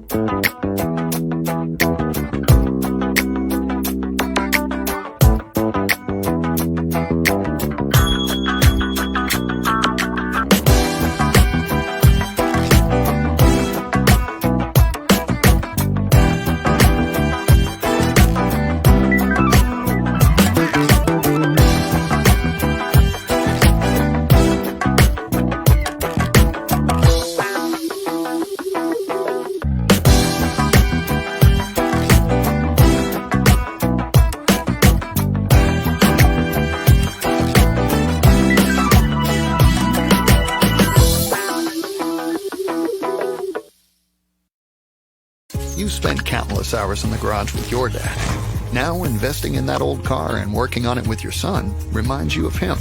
You spent countless hours in the garage with your dad. Now investing in that old car and working on it with your son reminds you of him.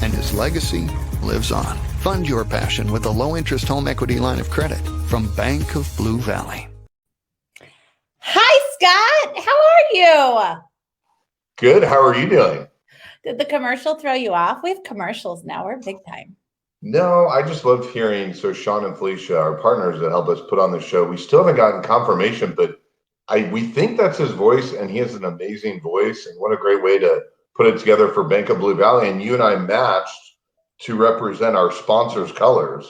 And his legacy lives on. Fund your passion with a low-interest home equity line of credit from Bank of Blue Valley. Hi, Scott. How are you? Good. How are you doing? Did the commercial throw you off? We have commercials now. We're big time. No, I just loved hearing. So Sean and Felicia, our partners that help us put on the show, we still haven't gotten confirmation, but we think that's his voice, and he has an amazing voice. And what a great way to put it together for Bank of Blue Valley. And you and I matched to represent our sponsor's colors.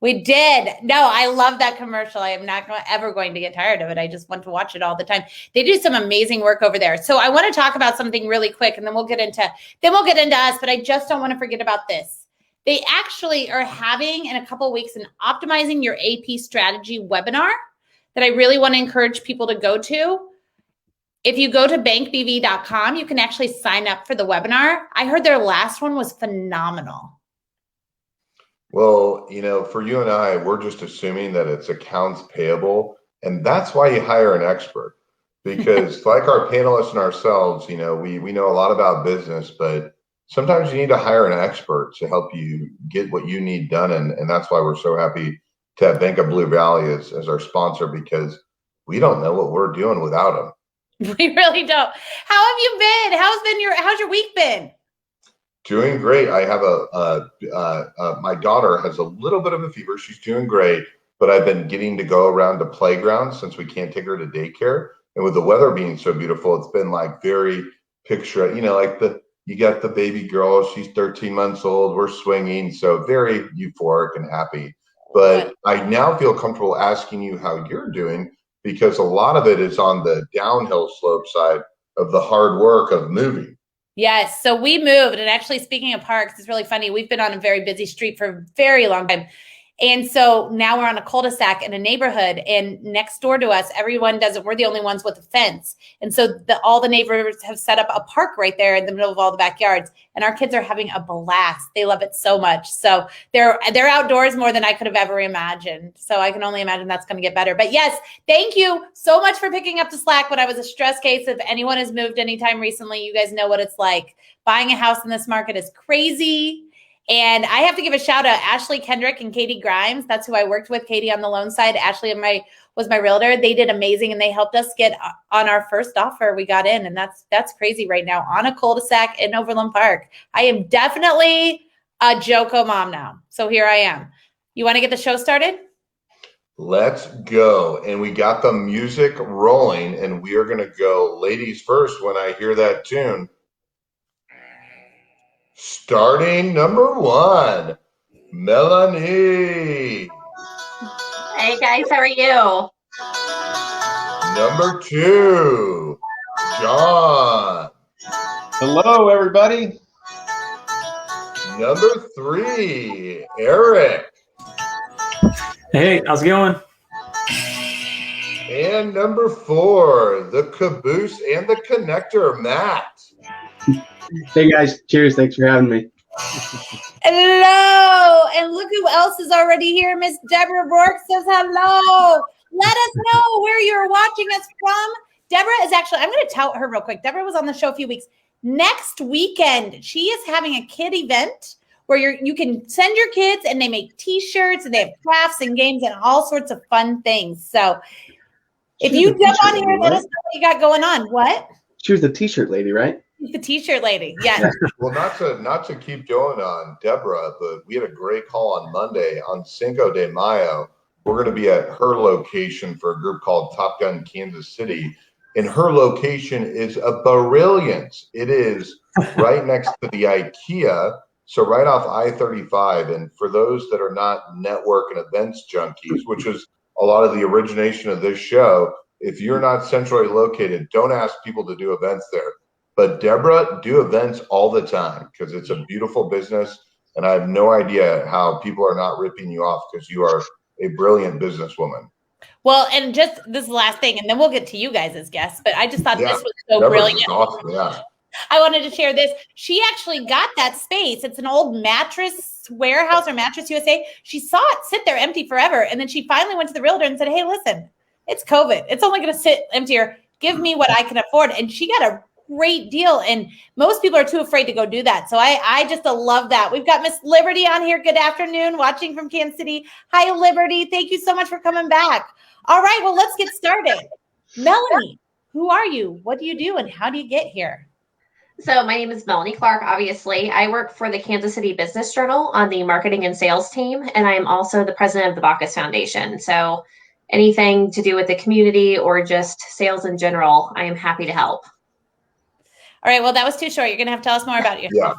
We did. No, I love that commercial. I am not ever going to get tired of it. I just want to watch it all the time. They do some amazing work over there. So I want to talk about something really quick, and then we'll get into us. But I just don't want to forget about this. They actually are having in a couple of weeks an optimizing your AP strategy webinar that I really want to encourage people to go to. If you go to bankbv.com, you can actually sign up for the webinar. I heard their last one was phenomenal. Well, for you and I, we're just assuming that it's accounts payable. And that's why you hire an expert. Because like our panelists and ourselves, we know a lot about business, but sometimes you need to hire an expert to help you get what you need done. And that's why we're so happy to have Bank of Blue Valley as our sponsor, because we don't know what we're doing without them. We really don't. How have you been? How's your week been? Doing great. I have my daughter has a little bit of a fever. She's doing great, but I've been getting to go around to playgrounds since we can't take her to daycare. And with the weather being so beautiful, it's been like very picture, you got the baby girl, she's 13 months old, we're swinging, so very euphoric and happy. But I now feel comfortable asking you how you're doing, because a lot of it is on the downhill slope side of the hard work of moving. Yes, so we moved, and actually speaking of parks, it's really funny. We've been on a very busy street for a very long time. And so now we're on a cul-de-sac in a neighborhood, and next door to us, everyone does it. We're the only ones with a fence. And so all the neighbors have set up a park right there in the middle of all the backyards, and our kids are having a blast. They love it so much. So they're outdoors more than I could have ever imagined. So I can only imagine that's going to get better. But yes, thank you so much for picking up the slack when I was a stress case. If anyone has moved anytime recently, you guys know what it's like. Buying a house in this market is crazy. And I have to give a shout out Ashley Kendrick and Katie Grimes. That's who I worked with. Katie on the loan side. Ashley was my realtor. They did amazing, and they helped us get on our first offer. We got in, and that's crazy right now on a cul-de-sac in Overland Park. I am definitely a Joko mom now. So here I am. You want to get the show started? Let's go. And we got the music rolling, and we are going to go ladies first when I hear that tune. Starting number 1, Melanie. Hey guys, how are you? Number 2, John. Hello, everybody. Number 3, Eric. Hey, how's it going? And number 4, the caboose and the connector, Matt. Hey guys, cheers. Thanks for having me. Hello. And look who else is already here. Miss Deborah Rourke says hello. Let us know where you're watching us from. Deborah is actually, I'm going to tell her real quick. Deborah was on the show a few weeks. Next weekend, she is having a kid event where you can send your kids, and they make t-shirts, and they have crafts and games and all sorts of fun things. So if you jump on here, let us know what you got going on. What? She was the t-shirt lady, right? The t-shirt lady, yes. Well, not to keep going on Deborah, but we had a great call on Monday on Cinco de Mayo, we're going to be at her location for a group called Top Gun Kansas City. And her location is a brilliance. It is right next to the IKEA. So right off I-35. And for those that are not network and events junkies, which is a lot of the origination of this show, if you're not centrally located, don't ask people to do events there. But Deborah, do events all the time because it's a beautiful business. And I have no idea how people are not ripping you off because you are a brilliant businesswoman. Well, and just this last thing, and then we'll get to you guys as guests, but I just thought this was so Deborah's brilliant. Awesome, yeah. I wanted to share this. She actually got that space. It's an old mattress warehouse or Mattress USA. She saw it sit there empty forever. And then she finally went to the realtor and said, hey, listen, it's COVID. It's only going to sit emptier. Give me what I can afford. And she got a great deal. And most people are too afraid to go do that. So I just love that. We've got Miss Liberty on here. Good afternoon, watching from Kansas City. Hi, Liberty. Thank you so much for coming back. All right, well, let's get started. Melanie, who are you? What do you do? And how do you get here? So my name is Melanie Clark, obviously. I work for the Kansas City Business Journal on the marketing and sales team, and I am also the president of the Bacchus Foundation. So anything to do with the community or just sales in general, I am happy to help. All right, well, that was too short. You're going to have to tell us more about you. Yeah.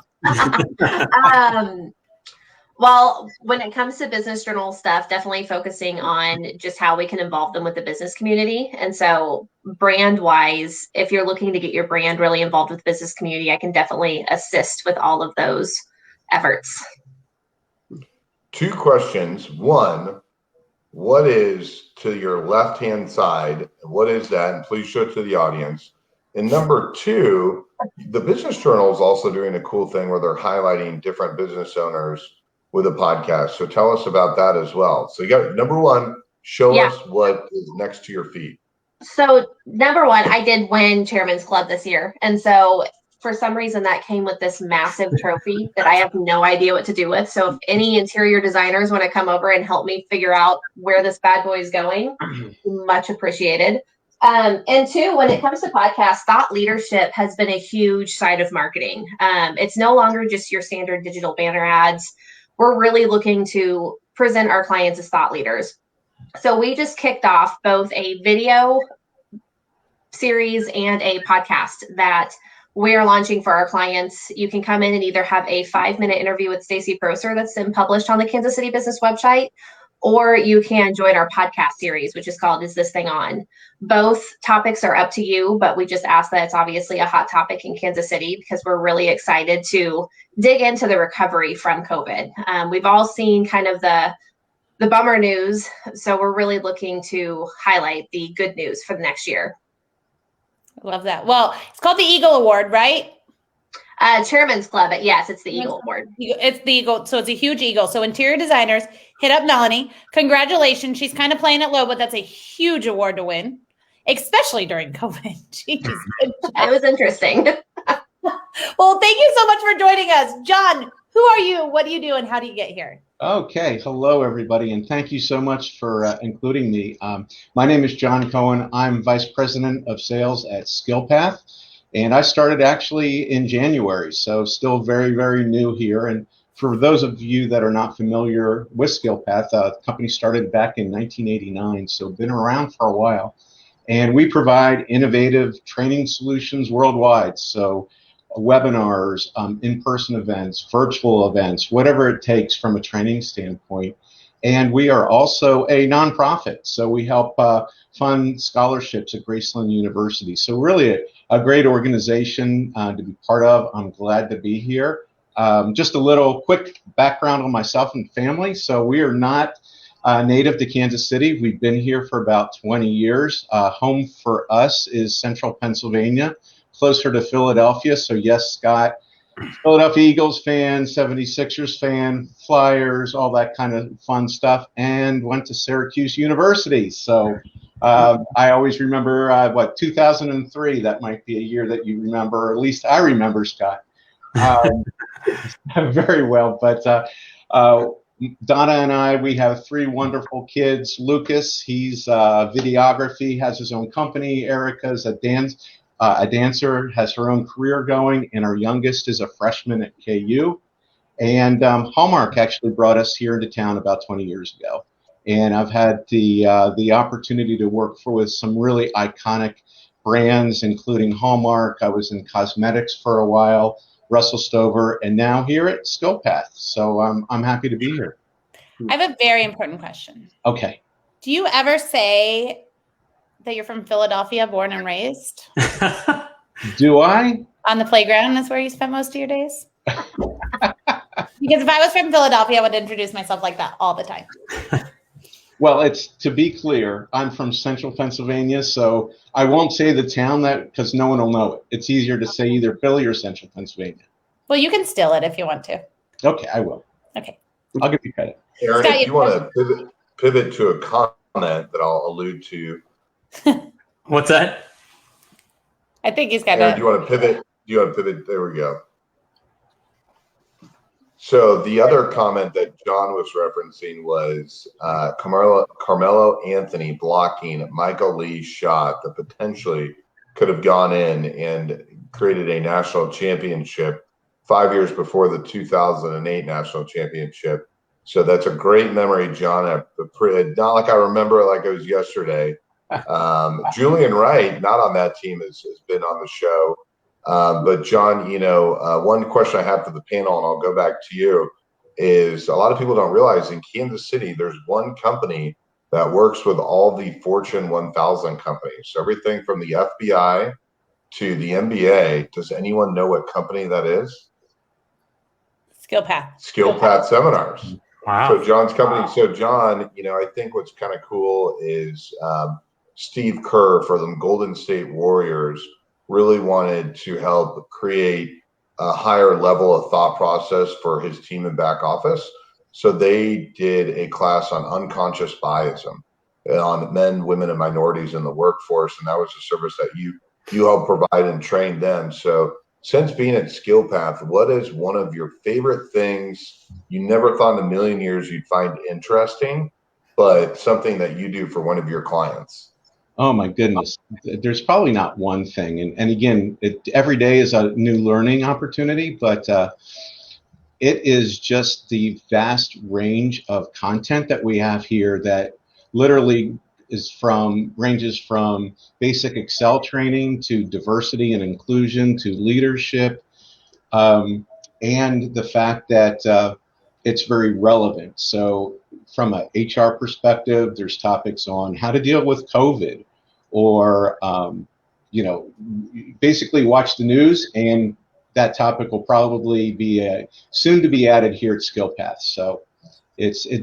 Well, when it comes to business journal stuff, definitely focusing on just how we can involve them with the business community. And so brand wise, if you're looking to get your brand really involved with the business community, I can definitely assist with all of those efforts. 2 questions. 1, what is to your left-hand side? What is that? And please show it to the audience. And number 2, the Business Journal is also doing a cool thing where they're highlighting different business owners with a podcast. So tell us about that as well. So you got number 1, show us what is next to your feet. So number 1, I did win Chairman's Club this year. And so for some reason that came with this massive trophy that I have no idea what to do with. So if any interior designers want to come over and help me figure out where this bad boy is going, much appreciated. And 2, when it comes to podcasts, thought leadership has been a huge side of marketing. It's no longer just your standard digital banner ads. We're really looking to present our clients as thought leaders. So we just kicked off both a video series and a podcast that we're launching for our clients. You can come in and either have a 5-minute interview with Stacey Proser that's been published on the Kansas City Business website, or you can join our podcast series, which is called Is This Thing On? Both topics are up to you, but we just ask that it's obviously a hot topic in Kansas City because we're really excited to dig into the recovery from COVID. We've all seen kind of the bummer news, so we're really looking to highlight the good news for the next year. I love that. Well, it's called the Eagle Award, right? Chairman's Club, but yes, it's the Eagle Award. It's the Eagle, so it's a huge eagle. So interior designers, hit up Melanie. Congratulations. She's kind of playing it low, but that's a huge award to win, especially during COVID. Jeez. It was interesting. Well, thank you so much for joining us. John, who are you? What do you do? And how do you get here? Okay. Hello, everybody. And thank you so much for including me. My name is John Cohen. I'm Vice President of Sales at SkillPath. And I started actually in January, so still very, very new here. And for those of you that are not familiar with SkillPath, the company started back in 1989, so been around for a while. And we provide innovative training solutions worldwide. So webinars, in-person events, virtual events, whatever it takes from a training standpoint. And we are also a nonprofit, so we help fund scholarships at Graceland University. So really a great organization to be part of. I'm glad to be here. Just a little quick background on myself and family. So we are not native to Kansas City. We've been here for about 20 years. Home for us is Central Pennsylvania, closer to Philadelphia. So yes, Scott, Philadelphia Eagles fan, 76ers fan, Flyers, all that kind of fun stuff, and went to Syracuse University. So I always remember, 2003, that might be a year that you remember, or at least I remember, Scott, very well. But Donna and I, we have 3 wonderful kids. Lucas, he's videography, has his own company. Erica's a dancer, has her own career going, and our youngest is a freshman at KU. And Hallmark actually brought us here into town about 20 years ago. and I've had the opportunity to work with some really iconic brands, including Hallmark. I was in cosmetics for a while, Russell Stover, and now here at SkillPath. So I'm happy to be here. I have a very important question. Okay. Do you ever say that you're from Philadelphia, born and raised? Do I? On the playground, that's where you spent most of your days? Because if I was from Philadelphia, I would introduce myself like that all the time. Well, it's to be clear, I'm from central Pennsylvania, so I won't say the town because no one will know it. It's easier to say either Philly or central Pennsylvania. Well, you can steal it if you want to. Okay, I will. Okay. I'll give you credit. Aaron, Scott, if you want to pivot to a comment that I'll allude to. What's that? I think he's got Aaron, do you want to pivot? There we go. So the other comment that John was referencing was Carmelo Anthony blocking Michael Lee's shot that potentially could have gone in and created a national championship 5 years before the 2008 national championship. So that's a great memory, John. Not like I remember it like it was yesterday. Julian Wright, not on that team, has been on the show. But John, one question I have for the panel, and I'll go back to you, is a lot of people don't realize in Kansas City, there's one company that works with all the Fortune 1000 companies. So everything from the FBI to the NBA. Does anyone know what company that is? SkillPath. SkillPath Seminars. Wow. So John's company. So John, I think what's kind of cool is Steve Kerr for the Golden State Warriors really wanted to help create a higher level of thought process for his team in back office. So they did a class on unconscious biasm on men, women, and minorities in the workforce. And that was a service that you helped provide and train them. So since being at SkillPath, what is one of your favorite things you never thought in a million years you'd find interesting, but something that you do for one of your clients? Oh my goodness. There's probably not one thing. And again, every day is a new learning opportunity, but it is just the vast range of content that we have here that literally ranges from basic Excel training to diversity and inclusion to leadership, and the fact that it's very relevant. So from an HR perspective, there's topics on how to deal with COVID, or basically watch the news, and that topic will probably be soon to be added here at SkillPath. So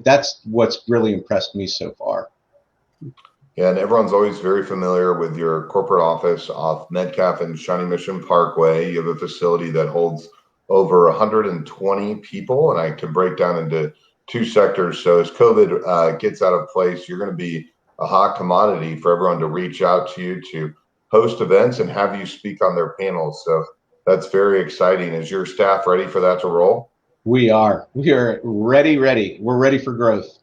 that's what's really impressed me so far. Yeah, and everyone's always very familiar with your corporate office off Metcalf and Shawnee Mission Parkway. You have a facility that holds over 120 people, and I can break down into two sectors. So as COVID gets out of place, you're going to be a hot commodity for everyone to reach out to you to host events and have you speak on their panels. So that's very exciting. Is your staff ready for that to roll? We are ready. We're ready for growth.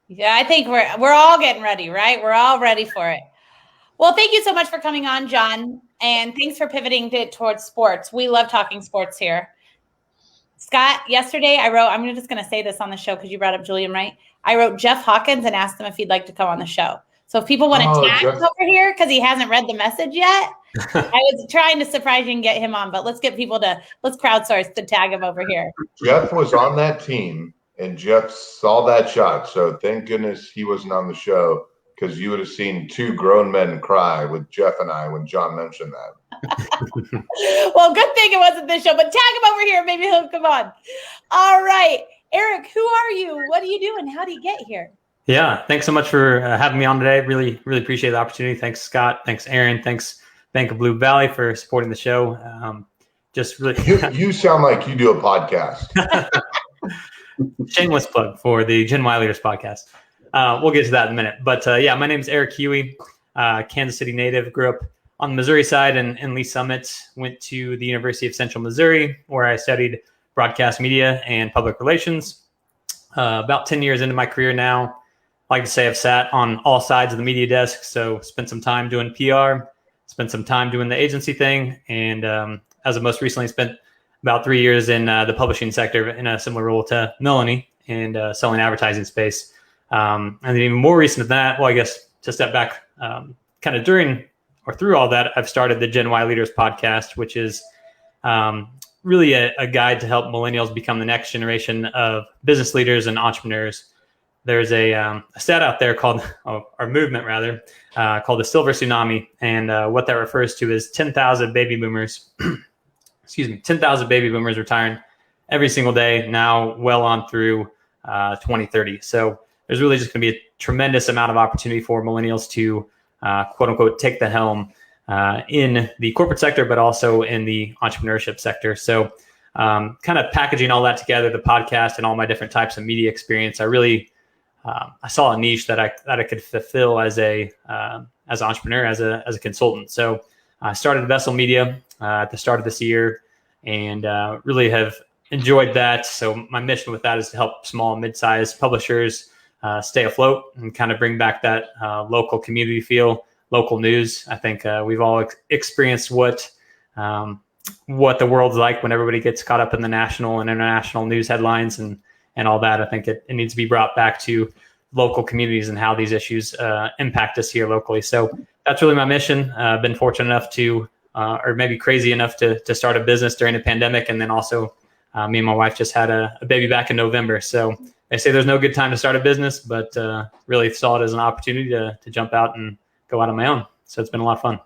Yeah, I think we're all getting ready, right? We're all ready for it. Well, thank you so much for coming on, John. And thanks for pivoting towards sports. We love talking sports here. Scott, yesterday I wrote, I'm just going to say this on the show because you brought up Julian Wright. I wrote Jeff Hawkins and asked him if he'd like to come on the show. So if people want to tag over here because he hasn't read the message yet, I was trying to surprise you and get him on, but let's crowdsource to tag him over here. Jeff was on that team and Jeff saw that shot. So thank goodness he wasn't on the show, because you would have seen two grown men cry with Jeff and I when John mentioned that. Well, good thing it wasn't this show, but tag him over here. Maybe he'll come on. All right. Eric, who are you? What do you do? And how do you get here? Yeah, thanks so much for having me on today. Really, really appreciate the opportunity. Thanks, Scott. Thanks, Aaron. Thanks, Bank of Blue Valley, for supporting the show. Just really, you sound like you do a podcast. Shameless plug for the Gen Y Leaders podcast. We'll get to that in a minute. But yeah, my name is Eric Hughey, Kansas City native. Grew up on the Missouri side in Lee Summit. Went to the University of Central Missouri, where I studied broadcast media and public relations. About 10 years into my career now, I like to say I've sat on all sides of the media desk. So spent some time doing PR, spent some time doing the agency thing, and as of most recently, spent about 3 years in the publishing sector in a similar role to Melanie, and selling advertising space. And then even more recent than that, well, I guess to step back, kind of during or through all that, I've started the Gen Y Leaders podcast, which is really a guide to help millennials become the next generation of business leaders and entrepreneurs. There's a stat out there called, or movement rather, called the Silver Tsunami. And what that refers to is 10,000 baby boomers, 10,000 baby boomers retiring every single day, now well on through 2030. So there's really just going to be a tremendous amount of opportunity for millennials to quote unquote take the helm in the corporate sector, but also in the entrepreneurship sector. So kind of packaging all that together, the podcast and all my different types of media experience, I really I saw a niche that I could fulfill as an entrepreneur, as a consultant. So I started Vessel Media at the start of this year, and really have enjoyed that. So my mission with that is to help small and mid-sized publishers stay afloat and kind of bring back that local community feel, local news. I think we've all experienced what the world's like when everybody gets caught up in the national and international news headlines and all that. I think it needs to be brought back to local communities and how these issues impact us here locally. So that's really my mission. I've been fortunate enough to, or maybe crazy enough to start a business during the pandemic. And then also me and my wife just had a baby back in November. So they say there's no good time to start a business, but really saw it as an opportunity to jump out and go out on my own. So it's been a lot of fun.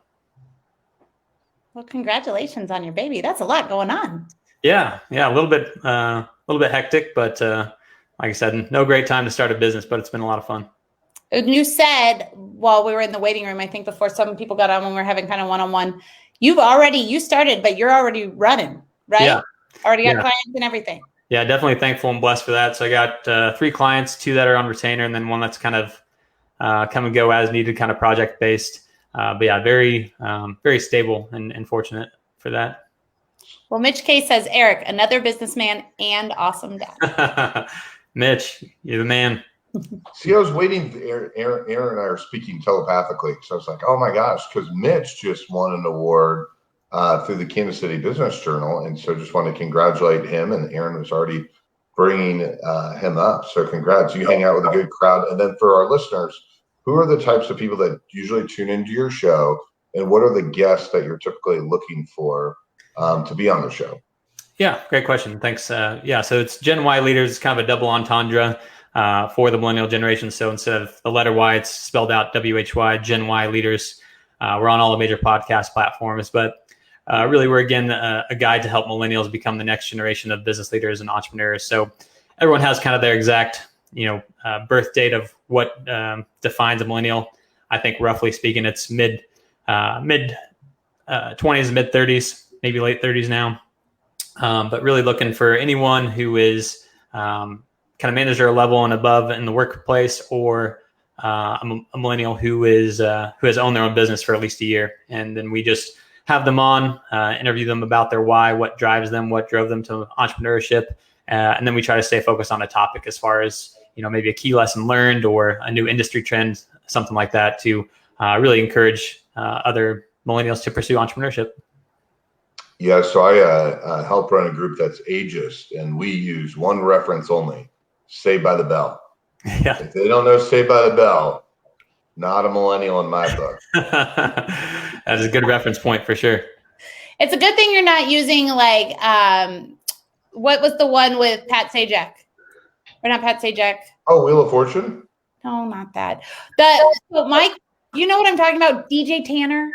Well, congratulations on your baby. That's a lot going on. Yeah, a little bit hectic, but like I said, no great time to start a business, but it's been a lot of fun. And you said while we were in the waiting room, I think before some people got on when we were having kind of one-on-one, you started, but you're already running, right? Yeah. Already got clients and everything. Yeah, definitely thankful and blessed for that. So I got 3 clients, 2 that are on retainer, and then 1 that's kind of come and go as needed, kind of project based. But yeah, very stable and fortunate for that. Well, Mitch K says, Eric, another businessman and awesome dad. Mitch, you're the man. See, I was waiting. Aaron and I are speaking telepathically. So I was like, oh my gosh, because Mitch just won an award through the Kansas City Business Journal. And so just want to congratulate him. And Aaron was already bringing him up. So congrats. You hang out with a good crowd. And then for our listeners, who are the types of people that usually tune into your show? And what are the guests that you're typically looking for to be on the show? Yeah, great question. Thanks. So it's Gen Y Leaders. It's kind of a double entendre for the millennial generation. So instead of the letter Y, it's spelled out WHY, Gen Y Leaders. We're on all the major podcast platforms, but really we're, again, a guide to help millennials become the next generation of business leaders and entrepreneurs. So everyone has kind of their exact, birth date of what defines a millennial. I think roughly speaking, it's mid 20s, mid 30s, maybe late 30s now. But really looking for anyone who is kind of manager level and above in the workplace, or a millennial who has owned their own business for at least a year. And then we just have them on, interview them about their why, what drives them, what drove them to entrepreneurship. And then we try to stay focused on a topic as far as, maybe a key lesson learned or a new industry trend, something like that, to really encourage other millennials to pursue entrepreneurship. Yeah, so I help run a group that's ageist, and we use one reference only: Saved by the Bell. Yeah. If they don't know Saved by the Bell, not a millennial in my book. That is a good reference point for sure. It's a good thing you're not using what was the one with Pat Sajak? Or not Pat Sajak? Oh, Wheel of Fortune? No, not that. Mike, you know what I'm talking about? DJ Tanner?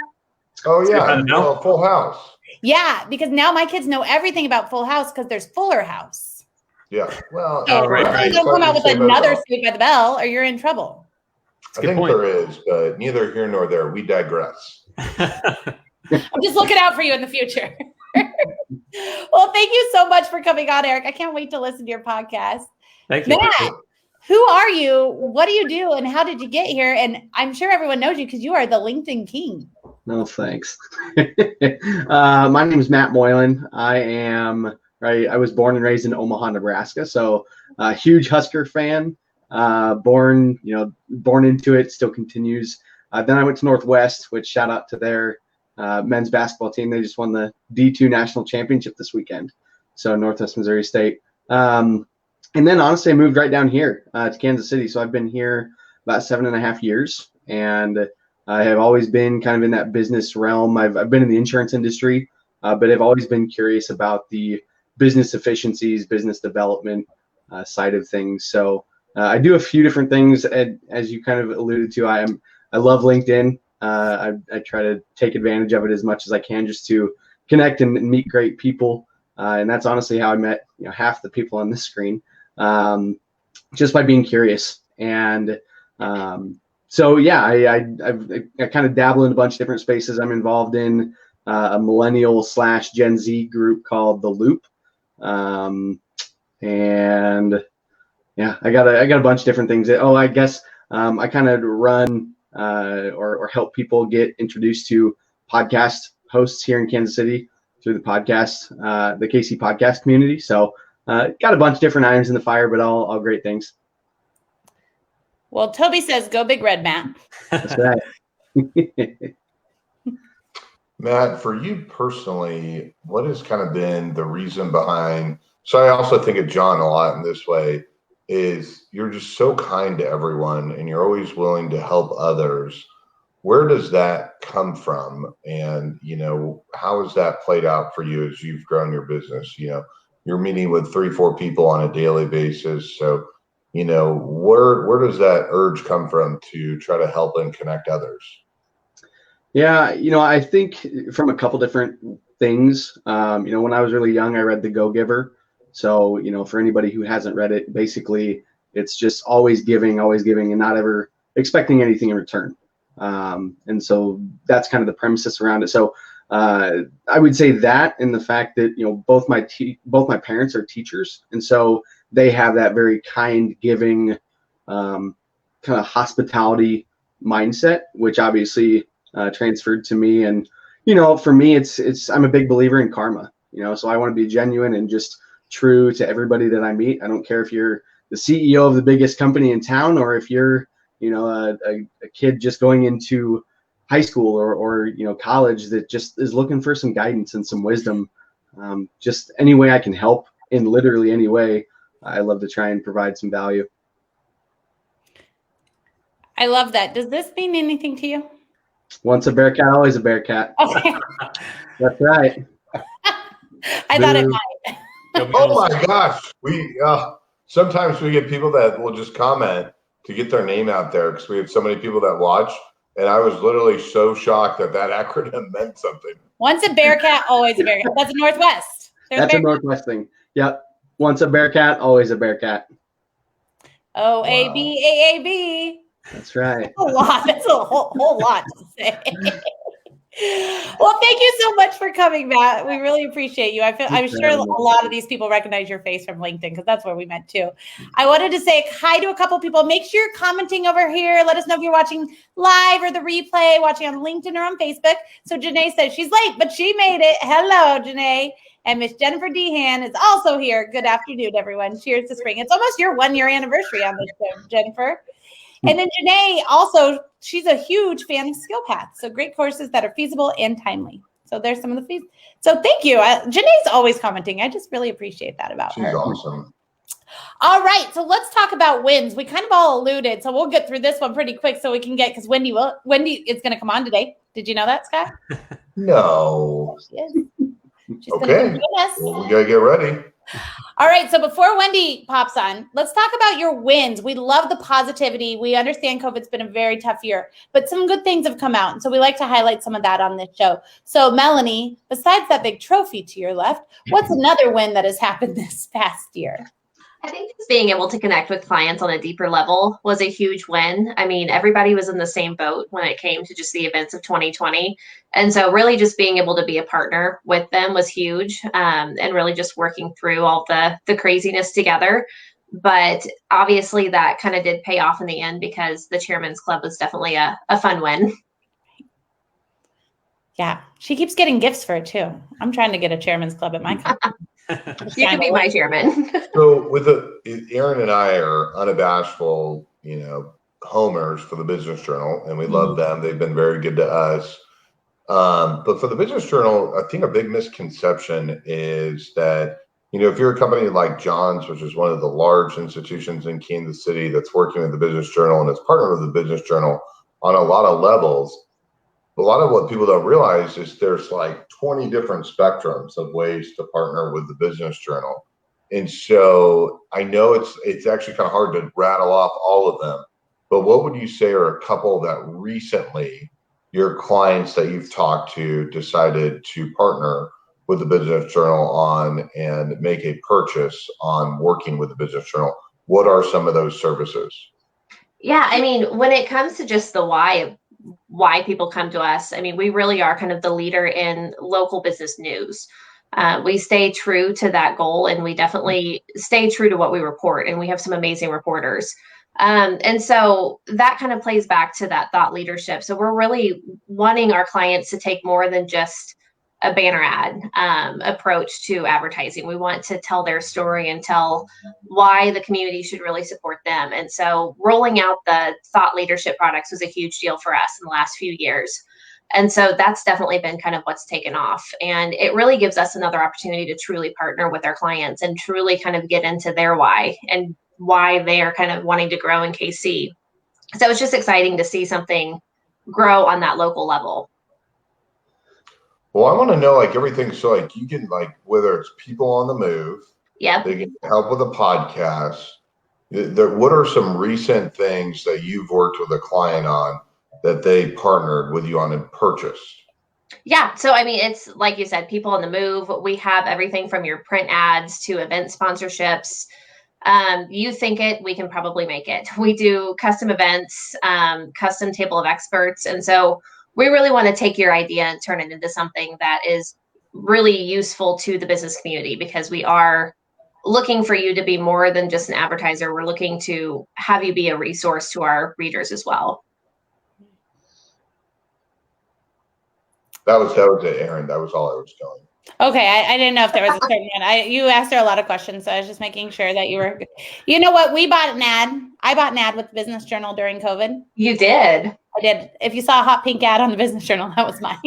Oh, yeah. Full House. Yeah, because now my kids know everything about Full House because there's Fuller House. Yeah. Well, right. Don't come out with another Saved by the Bell or you're in trouble. I think there is, but neither here nor there. We digress. I'm just looking out for you in the future. Well, thank you so much for coming on, Eric. I can't wait to listen to your podcast. Thank you. Matt, who are you? What do you do? And how did you get here? And I'm sure everyone knows you because you are the LinkedIn king. No, thanks. My name is Matt Moylan. I was born and raised in Omaha, Nebraska. So a huge Husker fan, born into it, still continues. Then I went to Northwest, which shout out to their men's basketball team. They just won the D2 national championship this weekend. So Northwest Missouri State. And then honestly, I moved right down here to Kansas City. So I've been here about 7.5 years, and I have always been kind of in that business realm. I've been in the insurance industry, but I've always been curious about the business efficiencies, business development side of things. So I do a few different things, as you kind of alluded to. I love LinkedIn. I try to take advantage of it as much as I can, just to connect and meet great people. And that's honestly how I met half the people on this screen, just by being curious. And so yeah, I kind of dabble in a bunch of different spaces. I'm involved in a millennial/Gen Z group called The Loop, and yeah, I got a bunch of different things. I guess I kind of run or help people get introduced to podcast hosts here in Kansas City through the podcast, the KC podcast community. So got a bunch of different irons in the fire, but all great things. Well, Toby says, go Big Red, Matt. That's right. Matt, for you personally, what has kind of been the reason behind? So I also think of John a lot in this way, is you're just so kind to everyone and you're always willing to help others. Where does that come from? And, how has that played out for you as you've grown your business? You're meeting with 3-4 people on a daily basis. So, where does that urge come from to try to help and connect others? Yeah, I think from a couple different things. When I was really young, I read The Go-Giver. So, for anybody who hasn't read it, basically it's just always giving and not ever expecting anything in return. And so that's kind of the premises around it. So I would say that, and the fact that, both my parents are teachers. And so they have that very kind, giving, kind of hospitality mindset, which obviously transferred to me. And, for me, I'm a big believer in karma, so I want to be genuine and just true to everybody that I meet. I don't care if you're the CEO of the biggest company in town, or if you're, a kid just going into high school or college that just is looking for some guidance and some wisdom. Just any way I can help, in literally any way, I love to try and provide some value. I love that. Does this mean anything to you? Once a bear cat, always a bear cat. Okay. That's right. I thought it might. Oh my gosh. Sometimes we get people that will just comment to get their name out there, because we have so many people that watch. And I was literally so shocked that acronym meant something. Once a bear cat, always a bear cat. That's a Northwest. That's a Northwest thing. Yep. Once a bear cat, always a bear cat. OABAAB. That's right. That's a lot. That's a whole lot to say. Well, thank you so much for coming, Matt. We really appreciate you. I'm sure a lot of these people recognize your face from LinkedIn, because that's where we met too. I wanted to say hi to a couple people. Make sure you're commenting over here. Let us know if you're watching live or the replay, watching on LinkedIn or on Facebook. So Janae says she's late, but she made it. Hello, Janae. And Miss Jennifer Dehan is also here. Good afternoon, everyone. Cheers to spring. It's almost your 1-year anniversary on this show, Jennifer. And then Janae also, she's a huge fan of SkillPath. So great courses that are feasible and timely. So there's some of the fees. So thank you. Janae's always commenting. I just really appreciate that about her. She's awesome. All right. So let's talk about wins. We kind of all alluded. So we'll get through this one pretty quick so we can get, because Wendy is going to come on today. Did you know that, Scott? No. She is. She's Okay. Well, we got to get ready. All right. So before Wendy pops on, let's talk about your wins. We love the positivity. We understand COVID's been a very tough year, but some good things have come out. And so we like to highlight some of that on this show. So Melanie, besides that big trophy to your left, what's another win that has happened this past year? I think just being able to connect with clients on a deeper level was a huge win. I mean, everybody was in the same boat when it came to just the events of 2020. And so really just being able to be a partner with them was huge, and really just working through all the craziness together. But obviously that kind of did pay off in the end, because the Chairman's Club was definitely a fun win. Yeah. She keeps getting gifts for it too. I'm trying to get a Chairman's Club at my company. You can be my chairman. So Aaron and I are unabashful, homers for the Business Journal, and we love them. They've been very good to us. But for the Business Journal, I think a big misconception is that, if you're a company like John's, which is one of the large institutions in Kansas City that's working with the Business Journal and is partnered with the Business Journal on a lot of levels, a lot of what people don't realize is there's like 20 different spectrums of ways to partner with the Business Journal. And so I know it's actually kind of hard to rattle off all of them, but what would you say are a couple that recently your clients that you've talked to decided to partner with the Business Journal on and make a purchase on working with the Business Journal? What are some of those services? Yeah, I mean, when it comes to just the why people come to us, I mean, we really are kind of the leader in local business news. We stay true to that goal, and we definitely stay true to what we report, and we have some amazing reporters. And so that kind of plays back to that thought leadership. So we're really wanting our clients to take more than just a banner ad approach to advertising. We want to tell their story and tell why the community should really support them. And so rolling out the thought leadership products was a huge deal for us in the last few years. And so that's definitely been kind of what's taken off. And it really gives us another opportunity to truly partner with our clients and truly kind of get into their why and why they are kind of wanting to grow in KC. So it's just exciting to see something grow on that local level. Well, I want to know like everything. So like you can like, whether it's people on the move, Yep. they can help with a podcast. What are some recent things that you've worked with a client on that they partnered with you on and purchased? Yeah. So, I mean, it's like you said, people on the move. We have everything from your print ads to event sponsorships. You think it, we can probably make it. We do custom events, custom table of experts. And so we really want to take your idea and turn it into something that is really useful to the business community, because we are looking for you to be more than just an advertiser. We're looking to have you be a resource to our readers as well. That was it, Aaron. That was all I was telling you. Okay, I didn't know if there was a certain one. You asked her a lot of questions, so I was just making sure that you were. You know what? We bought an ad. I bought an ad with the Business Journal during COVID. You did? I did. If you saw a hot pink ad on the Business Journal, that was mine.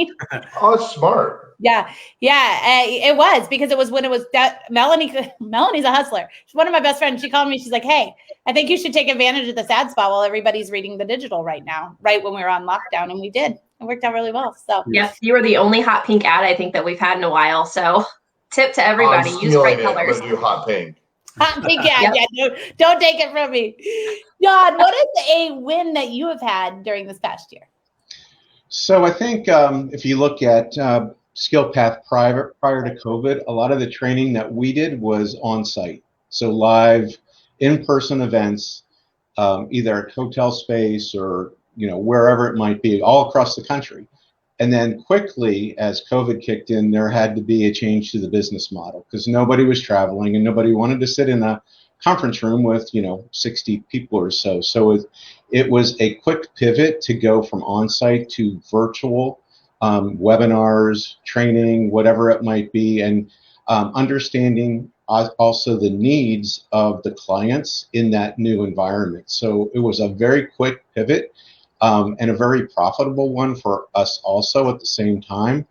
Oh, it's smart. Yeah, it was, because it was when it was that Melanie's a hustler. She's one of my best friends. She called me. She's like, "Hey, I think you should take advantage of this ad spot while everybody's reading the digital right now." Right when we were on lockdown, and we did. It worked out really well. So yes, you were the only hot pink ad I think that we've had in a while. So tip to everybody: use bright colors. I'm gonna do hot pink. Hot pink ad. Yep. Yeah, don't take it from me. John, what is a win that you have had during this past year? So I think if you look at SkillPath prior to COVID, a lot of the training that we did was on site. So live, in-person events, either at hotel space or wherever it might be, all across the country. And then quickly, as COVID kicked in, there had to be a change to the business model, because nobody was traveling and nobody wanted to sit in a conference room with 60 people or so. So it was a quick pivot to go from on-site to virtual webinars, training, whatever it might be, and understanding also the needs of the clients in that new environment. So it was a very quick pivot. And a very profitable one for us also at the same time.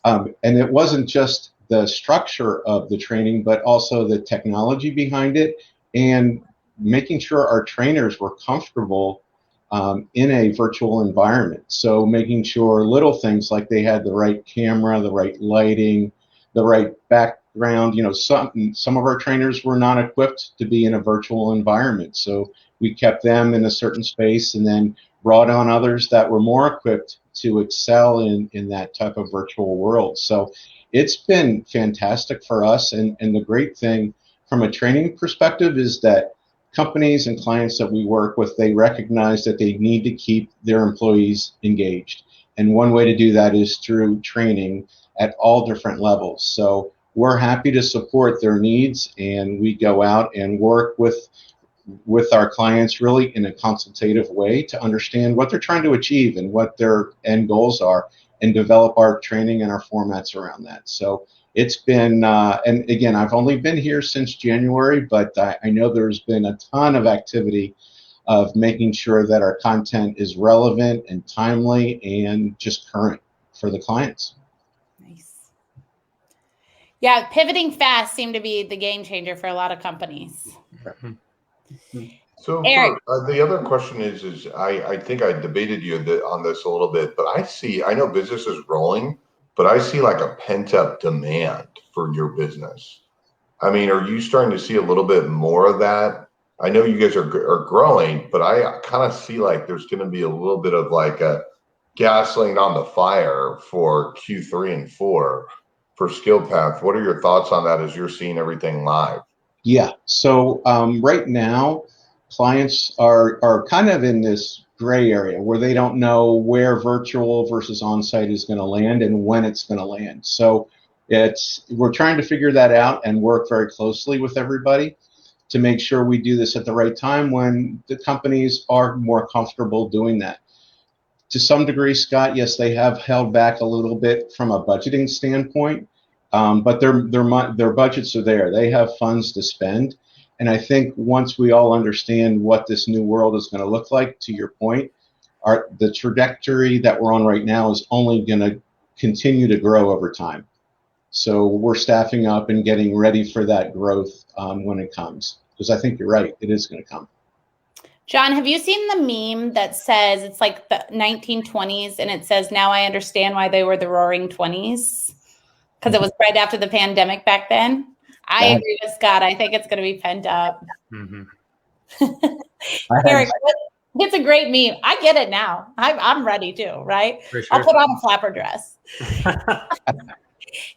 And it wasn't just the structure of the training, but also the technology behind it, and making sure our trainers were comfortable in a virtual environment. So making sure little things like they had the right camera, the right lighting, the right background. Some of our trainers were not equipped to be in a virtual environment. So we kept them in a certain space and then brought on others that were more equipped to excel in that type of virtual world. So it's been fantastic for us. And the great thing from a training perspective is that companies and clients that we work with, they recognize that they need to keep their employees engaged. And one way to do that is through training at all different levels. So we're happy to support their needs, and we go out and work with our clients really in a consultative way to understand what they're trying to achieve and what their end goals are, and develop our training and our formats around that. So it's been, and again, I've only been here since January, but I know there's been a ton of activity of making sure that our content is relevant and timely and just current for the clients. Nice. Yeah, pivoting fast seemed to be the game changer for a lot of companies. So Eric. the other question is I think I debated you on this a little bit, but I know business is rolling, but I see like a pent up demand for your business. I mean, are you starting to see a little bit more of that? I know you guys are growing, but I kind of see like there's going to be a little bit of like a gasoline on the fire for Q3 and 4 for SkillPath. What are your thoughts on that as you're seeing everything live? Yeah. So right now, clients are kind of in this gray area where they don't know where virtual versus on-site is going to land and when it's going to land. So we're trying to figure that out and work very closely with everybody to make sure we do this at the right time when the companies are more comfortable doing that. To some degree, Scott, yes, they have held back a little bit from a budgeting standpoint, but their budgets are there. They have funds to spend. And I think once we all understand what this new world is going to look like, to your point, the trajectory that we're on right now is only going to continue to grow over time. So we're staffing up and getting ready for that growth when it comes, because I think you're right, it is going to come. John, have you seen the meme that says it's like the 1920s and it says, now I understand why they were the roaring 20s? Because it was right after the pandemic back then. I agree with Scott. I think it's going to be pent up. Mm-hmm. Eric, it's a great meme. I get it now. I'm ready too, right? For sure. I'll put on a flapper dress.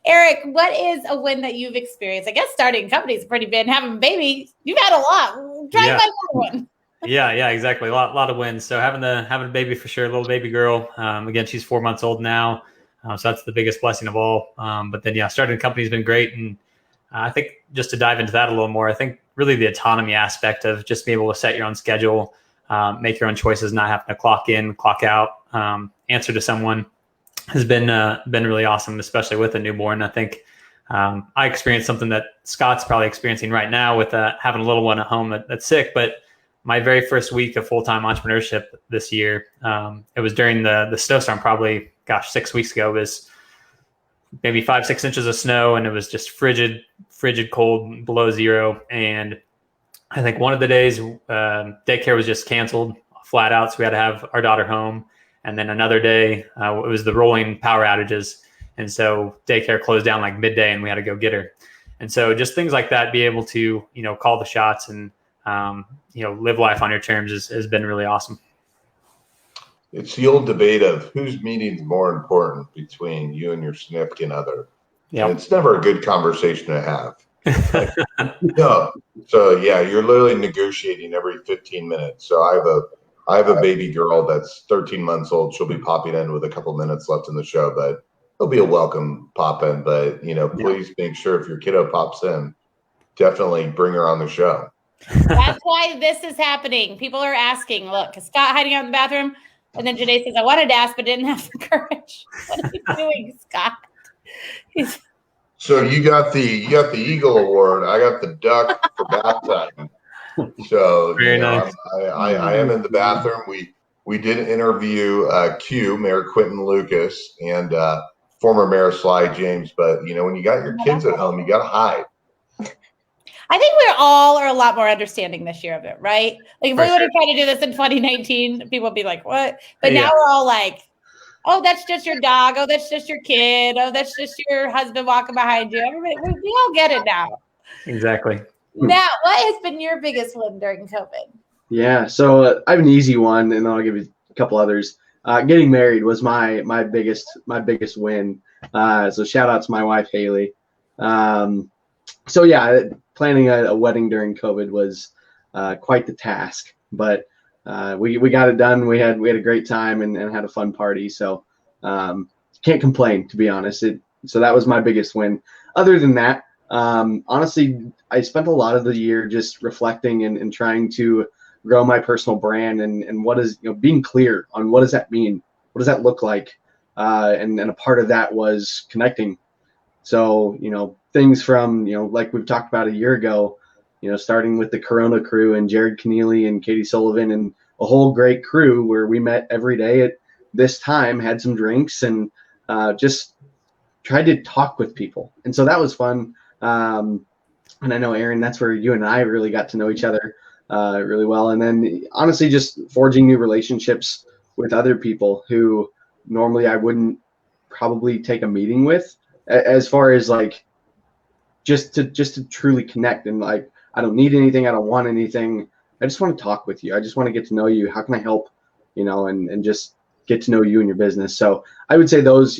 Eric, what is a win that you've experienced? I guess starting companies pretty big. Having a baby, you've had a lot. Try another one. Yeah, exactly. A lot of wins. So having a baby for sure, a little baby girl. Again, she's 4 months old now, so that's the biggest blessing of all. But then starting a company has been great, and I think just to dive into that a little more, I think really the autonomy aspect of just being able to set your own schedule, make your own choices, not having to clock in, clock out, answer to someone has been really awesome, especially with a newborn. I think I experienced something that Scott's probably experiencing right now with having a little one at home that's sick. But my very first week of full-time entrepreneurship this year, it was during the snowstorm, probably, 6 weeks ago. It was maybe 5-6 inches of snow, and it was just frigid cold, below zero. And I think one of the days daycare was just canceled flat out, so we had to have our daughter home. And then another day, it was the rolling power outages. And so daycare closed down like midday and we had to go get her. And so just things like that, be able to, call the shots and, live life on your terms has been really awesome. It's the old debate of whose meeting's more important between you and your significant other. Yeah, it's never a good conversation to have. No. So yeah, you're literally negotiating every 15 minutes. So I have a baby girl that's 13 months old. She'll be popping in with a couple minutes left in the show, but it'll be a welcome pop in. But please make sure if your kiddo pops in, definitely bring her on the show. That's why this is happening. People are asking, look, is Scott hiding out in the bathroom? And then Janae says, I wanted to ask, but didn't have the courage. What are you doing, Scott? So you got the Eagle Award. I got the duck for bath time. So nice. I am in the bathroom. We did interview Mayor Quentin Lucas and former Mayor Sly James, but when you got your kids at home, you got to hide. I think we all are a lot more understanding this year of it, right? Like if we would have tried to do this in 2019, people would be like, what? But now we're all like, oh, that's just your dog. Oh, that's just your kid. Oh, that's just your husband walking behind you. Everybody, we all get it now. Exactly. Matt, what has been your biggest win during COVID? Yeah, so I have an easy one, and then I'll give you a couple others. Getting married was my biggest win. So shout out to my wife Haley. So yeah, planning a wedding during COVID was quite the task, but we got it done. We had a great time and had a fun party. So can't complain, to be honest. So that was my biggest win. Other than that, honestly, I spent a lot of the year just reflecting and trying to grow my personal brand and what is, being clear on what does that mean? What does that look like? And a part of that was connecting. So, things from, like we've talked about a year ago, starting with the Corona crew and Jared Keneally and Katie Sullivan and a whole great crew where we met every day at this time, had some drinks and just tried to talk with people. And so that was fun. And I know, Aaron, that's where you and I really got to know each other really well. And then honestly, just forging new relationships with other people who normally I wouldn't probably take a meeting with, as far as like just to truly connect. And like, I don't need anything. I don't want anything. I just want to talk with you. I just want to get to know you. How can I help? And just get to know you and your business. So I would say those,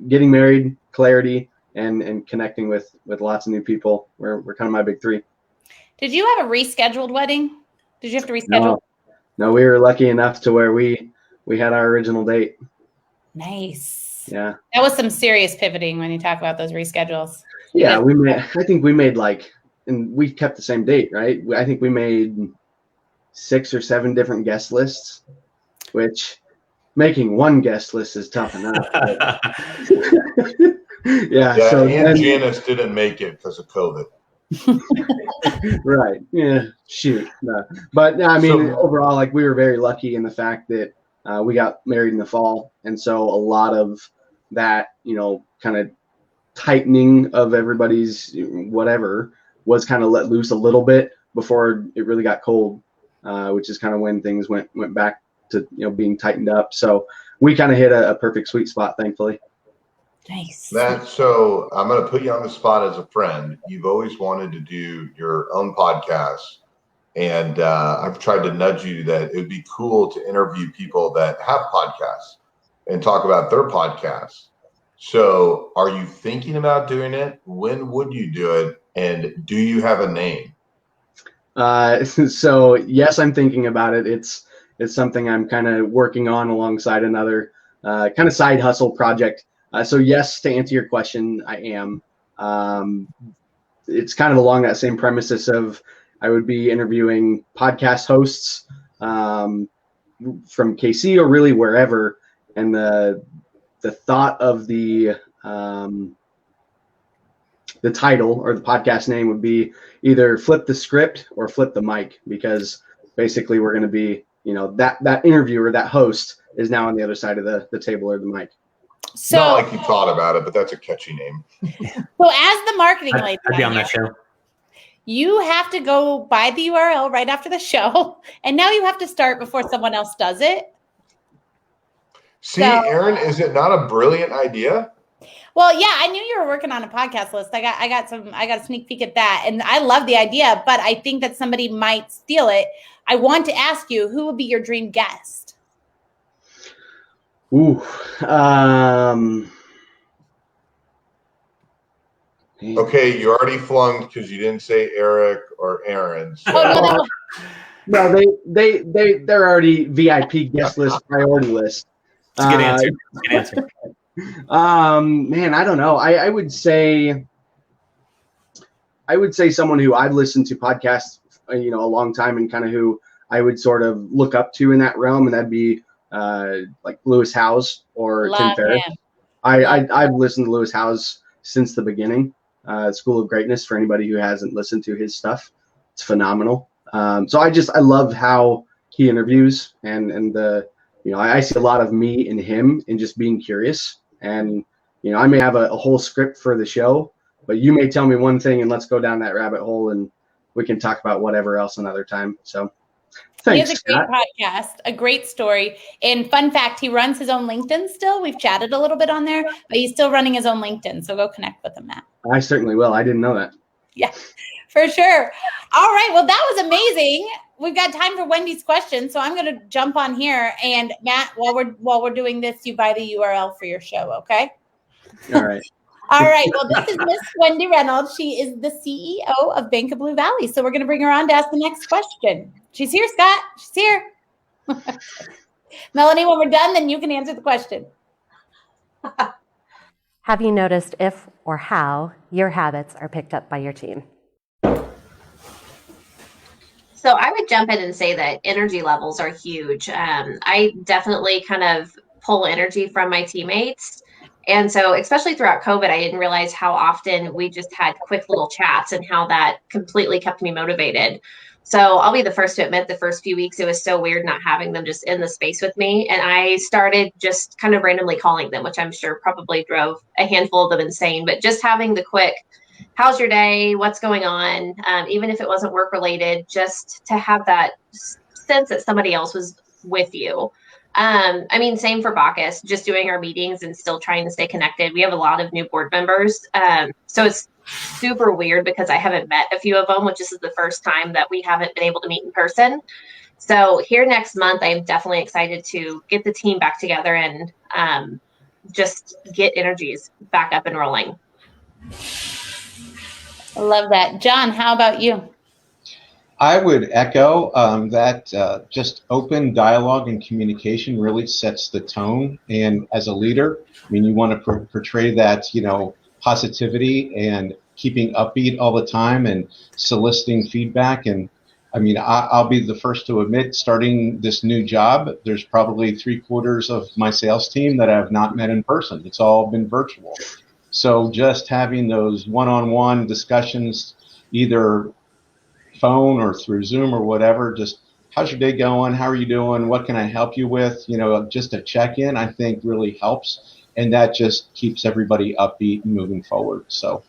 getting married, clarity, and connecting with lots of new people were kind of my big three. Did you have a rescheduled wedding? Did you have to reschedule? No, we were lucky enough to where we had our original date. Nice. Yeah. That was some serious pivoting when you talk about those reschedules. Yeah, I think we made and we kept the same date, right? I think we made 6 or 7 different guest lists, which making one guest list is tough enough. Yeah. So Janice didn't make it because of COVID. Right. Yeah. Shoot. No. But I mean, overall, like, we were very lucky in the fact that we got married in the fall, and so a lot of that, kind of tightening of everybody's whatever was kind of let loose a little bit before it really got cold, which is kind of when things went back to being tightened up. So we kind of hit a perfect sweet spot, thankfully. Nice. So I'm going to put you on the spot as a friend. You've always wanted to do your own podcast, and I've tried to nudge you that it would be cool to interview people that have podcasts and talk about their podcasts. So are you thinking about doing it? When would you do it? And do you have a name? So yes, I'm thinking about it. It's something I'm kind of working on alongside another kind of side hustle project. So yes, to answer your question, I am. It's kind of along that same premises of I would be interviewing podcast hosts from KC or really wherever, and the thought of the title or the podcast name would be either Flip the Script or Flip the Mic, because basically we're going to be, that interviewer, that host is now on the other side of the table or the mic. So, not like you thought about it, but that's a catchy name. So as the marketing lady, I'd be on that show. You have to go buy the URL right after the show, and now you have to start before someone else does it. See, Aaron, is it not a brilliant idea? Well, yeah, I knew you were working on a podcast list. I got a sneak peek at that, and I love the idea, but I think that somebody might steal it. I want to ask you, who would be your dream guest? Ooh. Okay, you already flunked because you didn't say Eric or Aaron. So. No, they're already VIP guest list, priority list. It's a good answer. Good answer. Man, I don't know. I would say someone who I've listened to podcasts, a long time, and kind of who I would sort of look up to in that realm, and that'd be like Lewis Howes or Tim Ferriss. I've listened to Lewis Howes since the beginning. School of Greatness, for anybody who hasn't listened to his stuff, it's phenomenal. So I love how he interviews, and the I see a lot of me in him in just being curious. And I may have a whole script for the show, but you may tell me one thing and let's go down that rabbit hole, and we can talk about whatever else another time. So thanks. He has a great podcast, a great story. And fun fact, he runs his own LinkedIn still. We've chatted a little bit on there, but he's still running his own LinkedIn. So go connect with him, Matt. I certainly will. I didn't know that. Yeah, for sure. All right. Well, that was amazing. We've got time for Wendy's question, so I'm going to jump on here. And Matt, while we're doing this, you buy the URL for your show, okay? All right. All right. Well, this is Miss Wendy Reynolds. She is the CEO of Bank of Blue Valley. So we're going to bring her on to ask the next question. She's here, Scott. She's here. Melanie, when we're done, then you can answer the question. Have you noticed if or how your habits are picked up by your team? So I would jump in and say that energy levels are huge. I definitely kind of pull energy from my teammates. And so, especially throughout COVID, I didn't realize how often we just had quick little chats and how that completely kept me motivated. So I'll be the first to admit the first few weeks, it was so weird not having them just in the space with me. And I started just kind of randomly calling them, which I'm sure probably drove a handful of them insane, but just having the quick, how's your day? What's going on? Even if it wasn't work related, just to have that sense that somebody else was with you. I mean, same for Bacchus, just doing our meetings and still trying to stay connected. We have a lot of new board members. So it's super weird because I haven't met a few of them, which is the first time that we haven't been able to meet in person. So here next month, I'm definitely excited to get the team back together and just get energies back up and rolling. I love that. John, how about you? I would echo that just open dialogue and communication really sets the tone. And as a leader, I mean, you want to portray that, you know, positivity and keeping upbeat all the time and soliciting feedback. And I mean, I'll be the first to admit, starting this new job, there's probably 3/4 of my sales team that I have not met in person. It's all been virtual. So just having those one-on-one discussions, either phone or through Zoom or whatever, just how's your day going? How are you doing? What can I help you with? You know, just a check-in, I think really helps. And that just keeps everybody upbeat and moving forward. So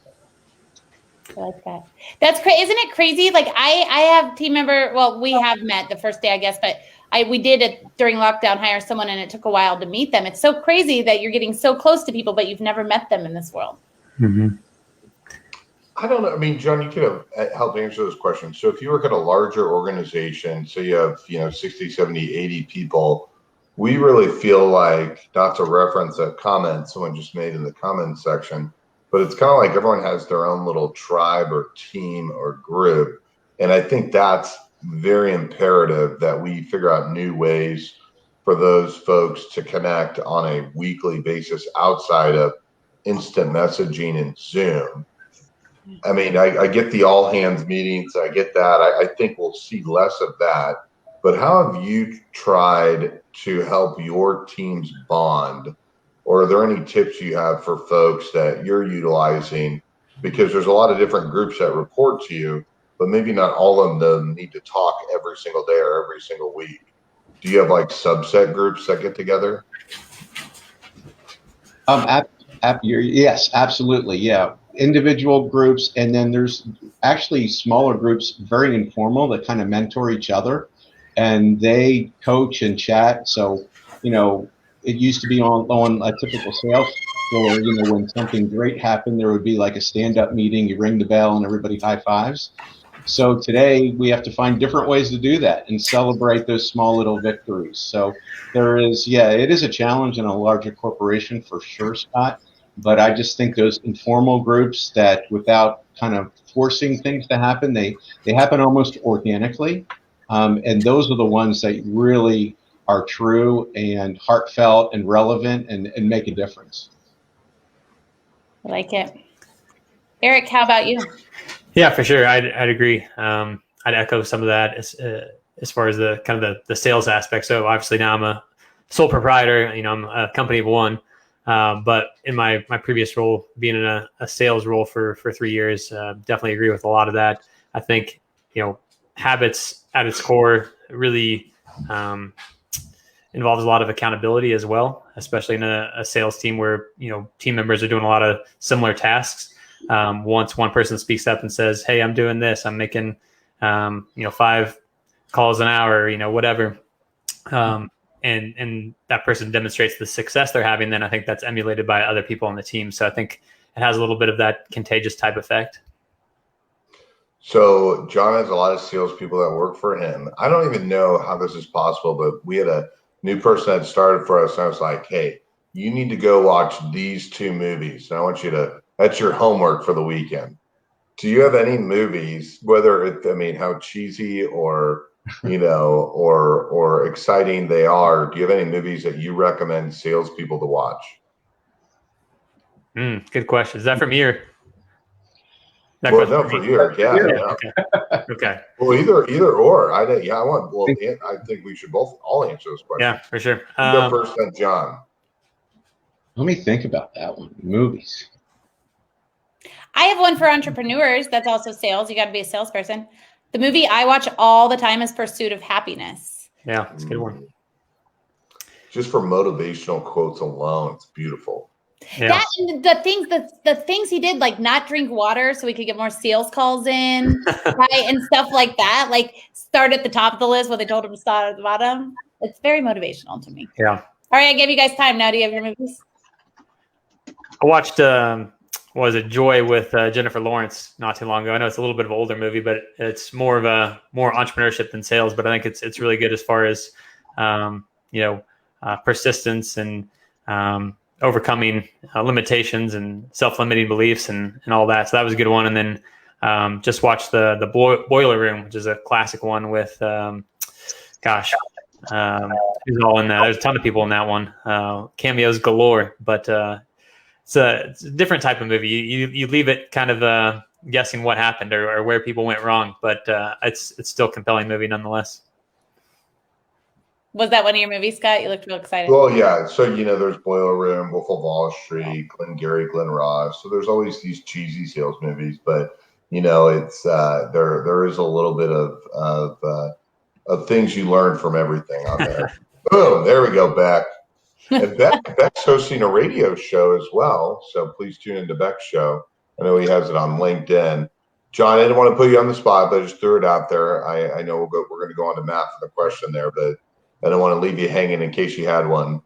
I like that. That's crazy. Isn't it crazy? Like I have team member, well, we have met the first day, I guess, but we did it during lockdown, hire someone, and it took a while to meet them. It's so crazy that you're getting so close to people, but you've never met them in this world. Mm-hmm. I don't know. I mean, John, you could have helped answer this question. So if you work at a larger organization, so you have, 60, 70, 80 people, we really feel like, not to reference a comment someone just made in the comments section, but it's kind of like everyone has their own little tribe or team or group. And I think that's very imperative that we figure out new ways for those folks to connect on a weekly basis outside of instant messaging and Zoom. I mean, I get the all hands meetings. I get that. I think we'll see less of that. But how have you tried to help your teams bond? Or are there any tips you have for folks that you're utilizing? Because there's a lot of different groups that report to you, but maybe not all of them need to talk every single day or every single week. Do you have like subset groups that get together? Yes, absolutely. Yeah. Individual groups, and then there's actually smaller groups, very informal, that kind of mentor each other, and they coach and chat. So, it used to be on a typical sales floor, when something great happened, there would be like a stand-up meeting, you ring the bell and everybody high fives. So today we have to find different ways to do that and celebrate those small little victories. So it is a challenge in a larger corporation for sure, Scott. But I just think those informal groups that, without kind of forcing things to happen, they happen almost organically. And those are the ones that really are true and heartfelt and relevant and make a difference. I like it. Eric, how about you? Yeah, for sure. I'd agree. I'd echo some of that as far as the kind of the sales aspect. So obviously now I'm a sole proprietor, I'm a company of one. But in my previous role, being in a sales role for 3 years, definitely agree with a lot of that. I think, habits at its core really involves a lot of accountability as well, especially in a sales team where, team members are doing a lot of similar tasks. Once one person speaks up and says, hey, I'm doing this, I'm making, 5 calls an hour, whatever. And that person demonstrates the success they're having, then I think that's emulated by other people on the team. So I think it has a little bit of that contagious type effect. So John has a lot of salespeople that work for him. I don't even know how this is possible, but we had a new person that started for us. And I was like, hey, you need to go watch these 2 movies. And I want you to, that's your homework for the weekend. Do you have any movies, how cheesy or or exciting they are? Do you have any movies that you recommend salespeople to watch? Good question. Is that from you? Well, no, for you. Yeah. Okay. Well, either or. I think we should all answer this question. Yeah, for sure. You go first, then John. Let me think about that one. Movies. I have one for entrepreneurs. That's also sales. You got to be a salesperson. The movie I watch all the time is Pursuit of Happiness. Yeah, it's a good one. Just for motivational quotes alone, it's beautiful. Yeah. That and the things he did, like not drink water so we could get more sales calls in, right, and stuff like that. Like start at the top of the list where they told him to start at the bottom. It's very motivational to me. Yeah. All right, I gave you guys time. Now, do you have your movies? I watched what was it, Joy with Jennifer Lawrence not too long ago. I know it's a little bit of an older movie, but it's more entrepreneurship than sales. But I think it's really good as far as persistence and overcoming limitations and self-limiting beliefs and all that. So that was a good one. And then just watched the Boiler Room, which is a classic one with who's all in that? There's a ton of people in that one. Cameos galore, but it's a different type of movie. You leave it kind of guessing what happened or where people went wrong, but it's still a compelling movie nonetheless. Was that one of your movies, Scott? You looked real excited. Well, yeah. So, there's Boiler Room, Wolf of Wall Street, Glengarry Glen Ross. So there's always these cheesy sales movies, but it's there is a little bit of things you learn from everything on there. Boom, there we go, Beck. And Beck's hosting a radio show as well, so please tune into Beck's show. I know he has it on LinkedIn. John, I didn't want to put you on the spot, but I just threw it out there. I know we're going to go on to Matt for the question there, but I don't want to leave you hanging in case you had one.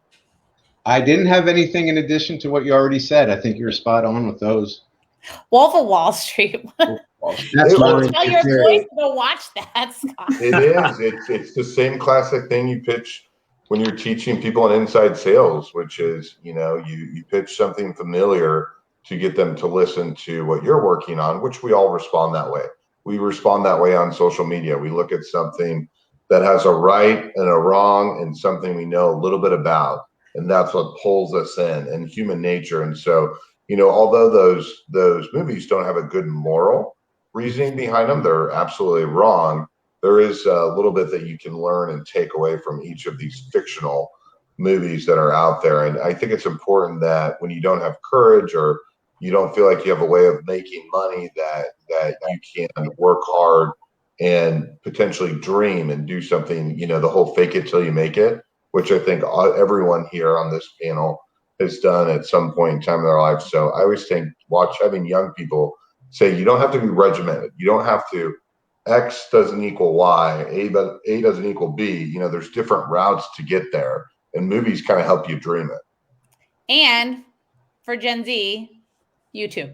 I didn't have anything in addition to what you already said. I think you're spot on with those. Wolf of Wall Street. That's Tell your employees to go watch that, Scott. It is. It's the same classic thing you pitch when you're teaching people in inside sales, which is, you pitch something familiar to get them to listen to what you're working on, which we all respond that way. We respond that way on social media. We look at something that has a right and a wrong and something we know a little bit about. And that's what pulls us in and human nature. And so, although those movies don't have a good moral reasoning behind them, they're absolutely wrong. There is a little bit that you can learn and take away from each of these fictional movies that are out there. And I think it's important that when you don't have courage or you don't feel like you have a way of making money, that you can work hard and potentially dream and do something, the whole fake it till you make it, which I think everyone here on this panel has done at some point in time in their life. So I always think having young people say, you don't have to be regimented. You don't have to, X doesn't equal Y, A doesn't equal B. There's different routes to get there, and movies kind of help you dream it. And for Gen Z, YouTube.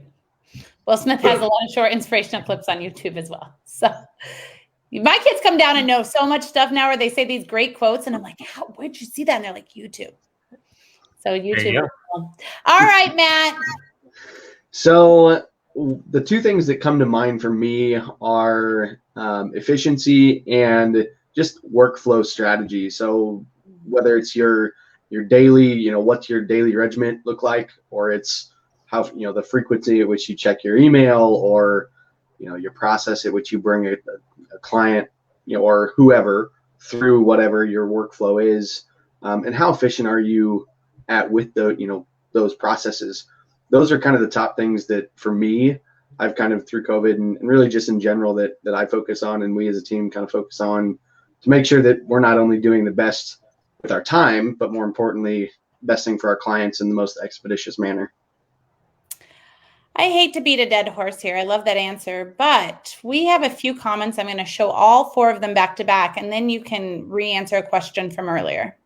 Will Smith has a lot of short inspirational clips on YouTube as well. So my kids come down and know so much stuff now where they say these great quotes, and I'm like, where'd you see that? And they're like, YouTube. So YouTube. All right, Matt. So the two things that come to mind for me are efficiency and just workflow strategy. So whether it's your daily, what's your daily regimen look like, or it's how, the frequency at which you check your email, or, your process at which you bring a client, or whoever through whatever your workflow is, and how efficient are you with those processes. Those are kind of the top things that for me, I've kind of through COVID and really just in general that I focus on, and we as a team kind of focus on to make sure that we're not only doing the best with our time, but more importantly, best thing for our clients in the most expeditious manner. I hate to beat a dead horse here. I love that answer, but we have a few comments. I'm going to show all four of them back to back, and then you can re-answer a question from earlier.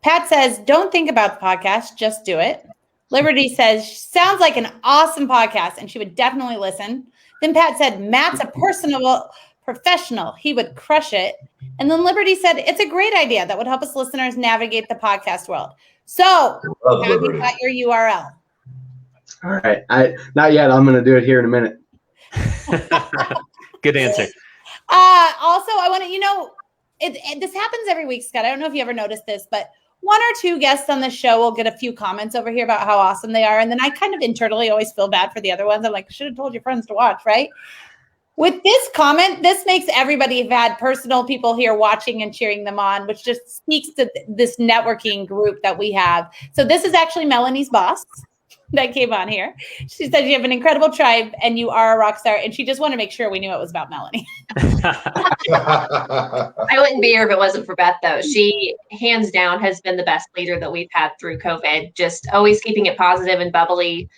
Pat says, don't think about the podcast, just do it. Liberty says, sounds like an awesome podcast, and she would definitely listen. Then Pat said, Matt's a personable professional. He would crush it. And then Liberty said, it's a great idea that would help us listeners navigate the podcast world. So, have you got your URL? All right. Not yet. I'm going to do it here in a minute. Good answer. Also, I want to, this happens every week, Scott. I don't know if you ever noticed this, but one or two guests on the show will get a few comments over here about how awesome they are. And then I kind of internally always feel bad for the other ones. I'm like, should have told your friends to watch, right? With this comment, this makes everybody have had personal people here watching and cheering them on, which just speaks to this networking group that we have. So this is actually Melanie's boss. that came on here. She said you have an incredible tribe and you are a rock star. And she just wanted to make sure we knew it was about Melanie. I wouldn't be here if it wasn't for Beth, though. She, hands down, has been the best leader that we've had through COVID. Just always keeping it positive and bubbly.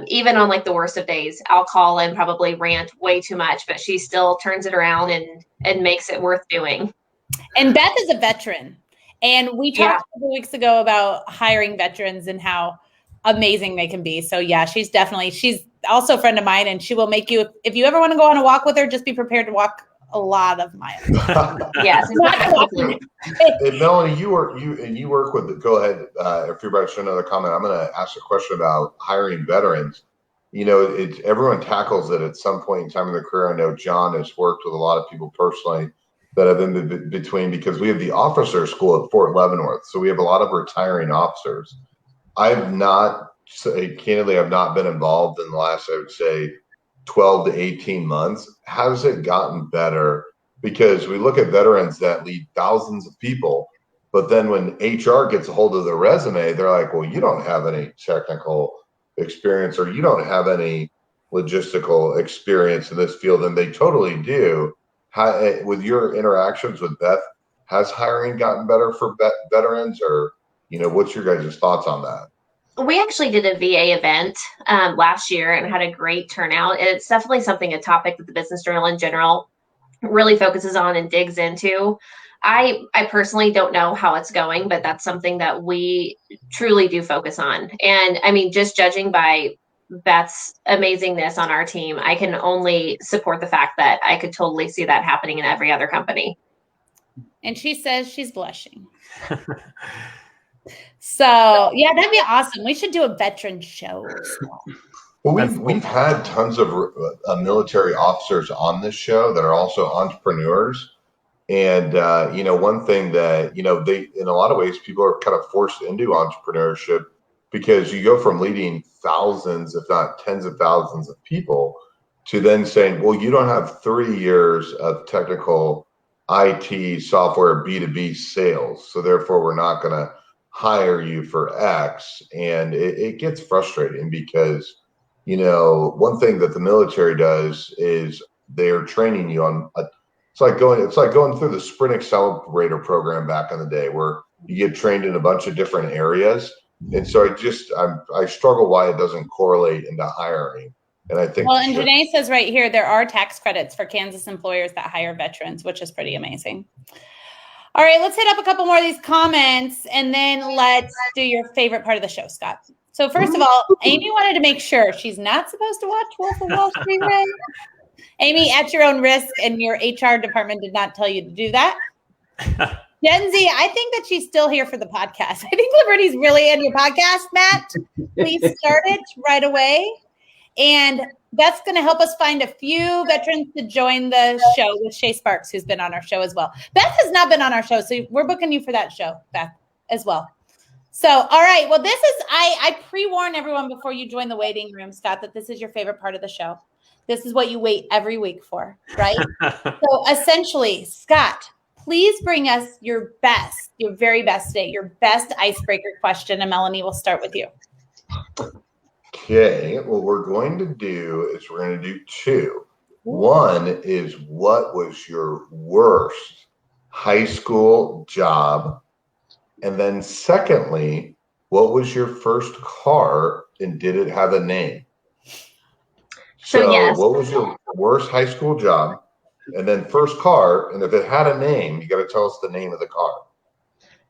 Even on like the worst of days, I'll call and probably rant way too much, but she still turns it around and makes it worth doing. And Beth is a veteran. And we talked a couple weeks ago about hiring veterans and how amazing they can be. So yeah, she's also a friend of mine, and she will make you, if you ever want to go on a walk with her, just be prepared to walk a lot of miles. Yes. Hey, Melanie, you work with, go ahead. If you're about to show another comment, I'm going to ask a question about hiring veterans. You know, everyone tackles it at some point in time in their career. I know John has worked with a lot of people personally that have been between, because we have the officer school at Fort Leavenworth. So we have a lot of retiring officers. I've not been involved in the last, I would say, 12 to 18 months. Has it gotten better? Because we look at veterans that lead thousands of people, but then when HR gets a hold of their resume, they're like, well, you don't have any technical experience, or you don't have any logistical experience in this field. And they totally do. With your interactions with Beth, has hiring gotten better for veterans, or, you know, what's your guys' thoughts on that? We actually did a VA event last year and had a great turnout. It's definitely a topic that the Business Journal in general really focuses on and digs into. I personally don't know how it's going, but that's something that we truly do focus on. And I mean, just judging by Beth's amazingness on our team, I can only support the fact that I could totally see that happening in every other company. And she says she's blushing. So yeah, that'd be awesome. We should do a veteran show. Well, we've had tons of military officers on this show that are also entrepreneurs. And, you know, one thing that, you know, they, in a lot of ways, people are kind of forced into entrepreneurship, because you go from leading thousands, if not tens of thousands of people, to then saying, well, you don't have 3 years of technical IT software B2B sales, so therefore we're not going to hire you for X. And it gets frustrating, because, you know, one thing that the military does is they're training you on it's like going through the Sprint Accelerator program back in the day, where you get trained in a bunch of different areas. And so I struggle why it doesn't correlate into hiring. And I think, well, and Janae says right here, there are tax credits for Kansas employers that hire veterans, which is pretty amazing. All right, let's hit up a couple more of these comments, and then let's do your favorite part of the show, Scott. So first of all, Amy wanted to make sure she's not supposed to watch Wolf of Wall Street, right? Amy, at your own risk, and your HR department did not tell you to do that. Gen Z, I think that she's still here for the podcast. I think Liberty's really in your podcast, Matt. Please start it right away. And that's going to help us find a few veterans to join the show with Shay Sparks, who's been on our show as well. Beth has not been on our show, so we're booking you for that show, Beth, as well. So, all right. Well, this is, I pre-warn everyone before you join the waiting room, Scott, that this is your favorite part of the show. This is what you wait every week for, right? So essentially, Scott, please bring us your very best today, your best icebreaker question. And Melanie, we'll start with you. Okay. What we're going to do is we're going to do two. One is, what was your worst high school job? And then secondly, what was your first car, and did it have a name? So yes. What was your worst high school job? And then first car, and if it had a name, you got to tell us the name of the car.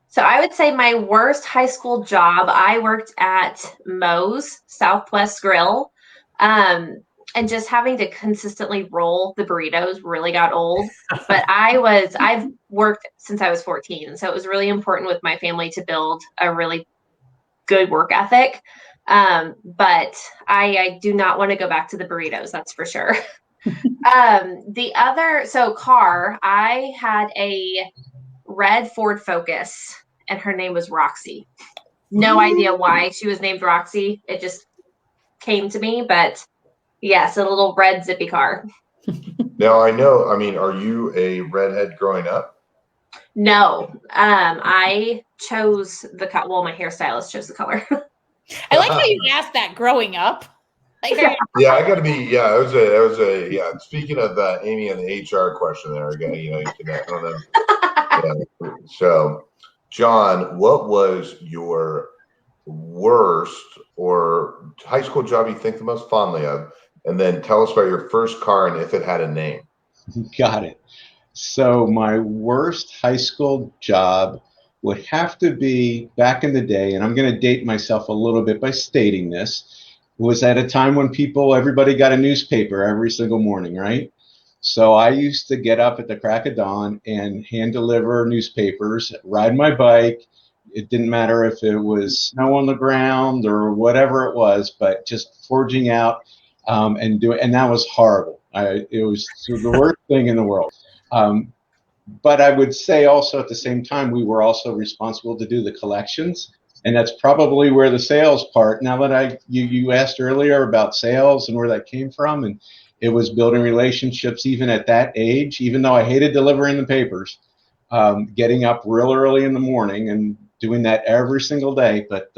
So I would say my worst high school job, I worked at Moe's Southwest Grill. And just having to consistently roll the burritos really got old. But I've worked since I was 14. So it was really important with my family to build a really good work ethic. But I do not want to go back to the burritos, that's for sure. Car, I had a red Ford Focus, and her name was Roxy. No idea why she was named Roxy. It just came to me, but yes, a little red zippy car. Now are you a redhead growing up? No, I chose the color. Well, my hairstylist chose the color. I like how you asked that growing up. Like, Yeah, I got to be. Yeah, it was a. Yeah, speaking of Amy and the HR question there, again, you can. I don't know. Yeah. So, John, what was your worst or high school job you think the most fondly of? And then tell us about your first car and if it had a name. Got it. So my worst high school job would have to be back in the day, and I'm going to date myself a little bit by stating this, was at a time when everybody got a newspaper every single morning, right? So I used to get up at the crack of dawn and hand deliver newspapers, ride my bike. It didn't matter if it was snow on the ground or whatever it was, but just forging out and that was horrible. It was the worst thing in the world. But I would say also at the same time, we were also responsible to do the collections. And that's probably where the sales part, now that you asked earlier about sales and where that came from, and it was building relationships even at that age, even though I hated delivering the papers, getting up real early in the morning and doing that every single day. But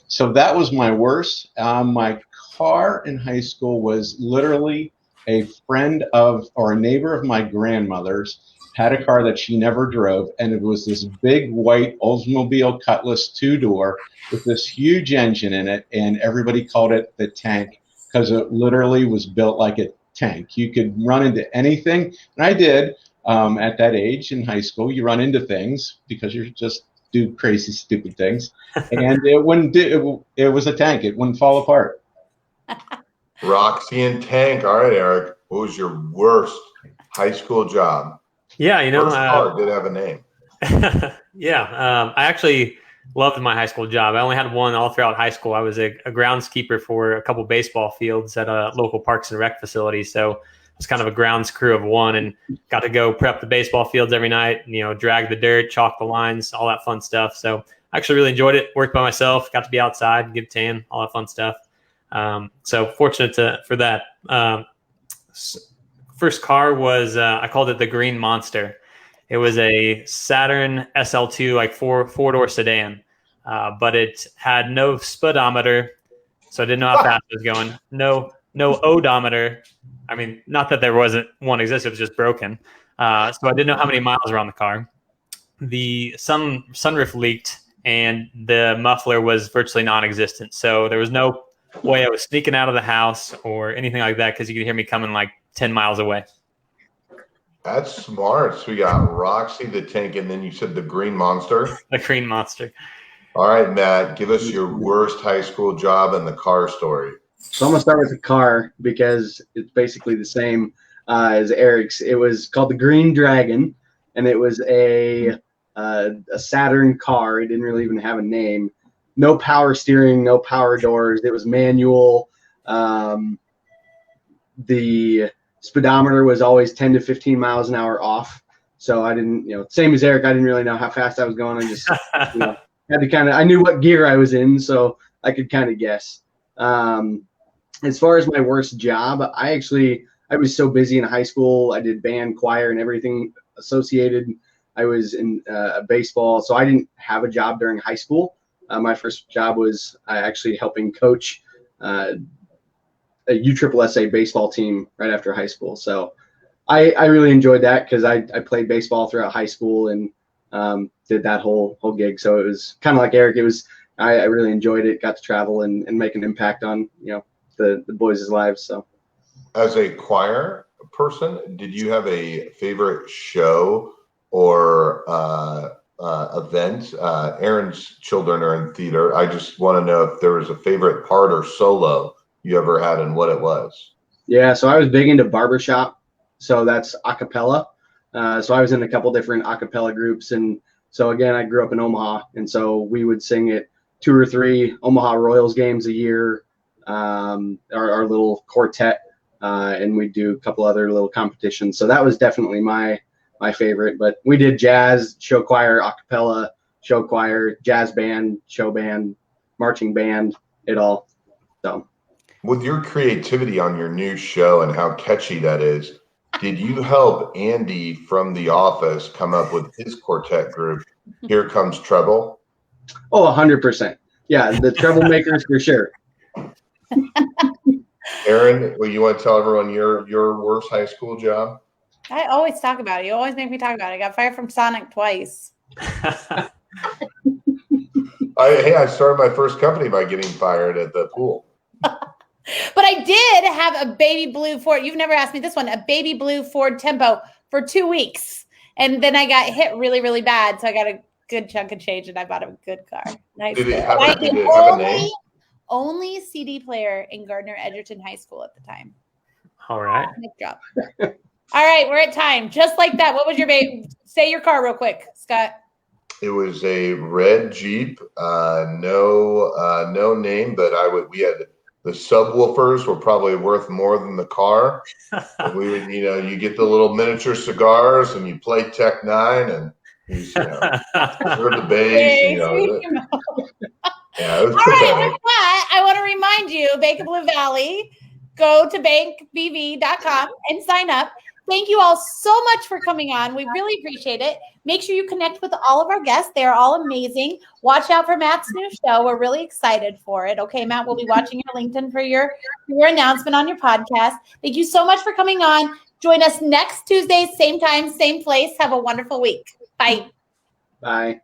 so that was my worst. My car in high school was literally a friend of or a neighbor of my grandmother's had a car that she never drove, and it was this big white Oldsmobile Cutlass 2-door with this huge engine in it, and everybody called it the tank because it literally was built like a tank. You could run into anything, and I did at that age in high school. You run into things because you just do crazy, stupid things, and it was a tank. It wouldn't fall apart. Roxy and Tank. All right, Eric. What was your worst high school job? Yeah, First car did have a name. Yeah, I actually loved my high school job. I only had one all throughout high school. I was a groundskeeper for a couple baseball fields at a local parks and rec facility. So it was kind of a grounds crew of one, and got to go prep the baseball fields every night. Drag the dirt, chalk the lines, all that fun stuff. So I actually really enjoyed it. Worked by myself, got to be outside, get a tan, all that fun stuff. So fortunate for that. First car was, I called it the Green Monster. It was a Saturn SL2, like four-door sedan, but it had no speedometer, so I didn't know how fast it was going. No odometer. I mean, not that there wasn't one existed, it was just broken. So I didn't know how many miles were on the car. The sunroof leaked, and the muffler was virtually non-existent. So there was no way I was sneaking out of the house or anything like that, because you could hear me coming like 10 miles away. That's smart. So we got Roxy the Tank, and then you said the Green Monster. The Green Monster. All right, Matt, give us your worst high school job and the car story. So I'm gonna start with the car because it's basically the same as Eric's. It was called the Green Dragon, and it was a Saturn car. It didn't really even have a name. No power steering, no power doors. It was manual. The speedometer was always 10 to 15 miles an hour off. So I didn't, same as Eric, I didn't really know how fast I was going. I just, had to I knew what gear I was in, so I could kind of guess. As far as my worst job, I was so busy in high school. I did band, choir, and everything associated. I was in baseball, so I didn't have a job during high school. My first job was actually helping coach a USSSA baseball team right after high school. So I really enjoyed that because I played baseball throughout high school and did that whole gig. So it was kind of like Eric. I really enjoyed it. Got to travel and make an impact on the boys' lives. So as a choir person, did you have a favorite show or event? Aaron's children are in theater. I just want to know if there was a favorite part or solo you ever had and what it was. Yeah, so I was big into barbershop. So that's a cappella. So I was in a couple different a cappella groups. And so again, I grew up in Omaha. And so we would sing at 2 or 3 Omaha Royals games a year, our little quartet, and we'd do a couple other little competitions. So that was definitely my favorite. But we did jazz, show choir, a cappella, show choir, jazz band, show band, marching band, it all. So with your creativity on your new show and how catchy that is, did you help Andy from The Office come up with his quartet group, Here Comes Trouble? Oh, 100%. Yeah, the troublemakers for sure. Aaron, well, you want to tell everyone your worst high school job? I always talk about it. You always make me talk about it. I got fired from Sonic twice. I started my first company by getting fired at the pool. But I did have a baby blue Ford. You've never asked me this one, a baby blue Ford Tempo for 2 weeks. And then I got hit really, really bad. So I got a good chunk of change and I bought a good car. Nice. Did it have a name? Only CD player in Gardner Edgerton High School at the time. All right. Nice job. All right, we're at time. Just like that. What was your baby? Say your car real quick, Scott. It was a red Jeep. No name, but we had the subwoofers were probably worth more than the car. And we would, you get the little miniature cigars and you play Tech 9 and you heard the bass. Yeah, it was pathetic. All right, with that, I want to remind you, Bank of Blue Valley, go to bankbv.com and sign up. Thank you all so much for coming on. We really appreciate it. Make sure you connect with all of our guests. They are all amazing. Watch out for Matt's new show. We're really excited for it. Okay, Matt, we'll be watching your LinkedIn for your announcement on your podcast. Thank you so much for coming on. Join us next Tuesday, same time, same place. Have a wonderful week. Bye. Bye.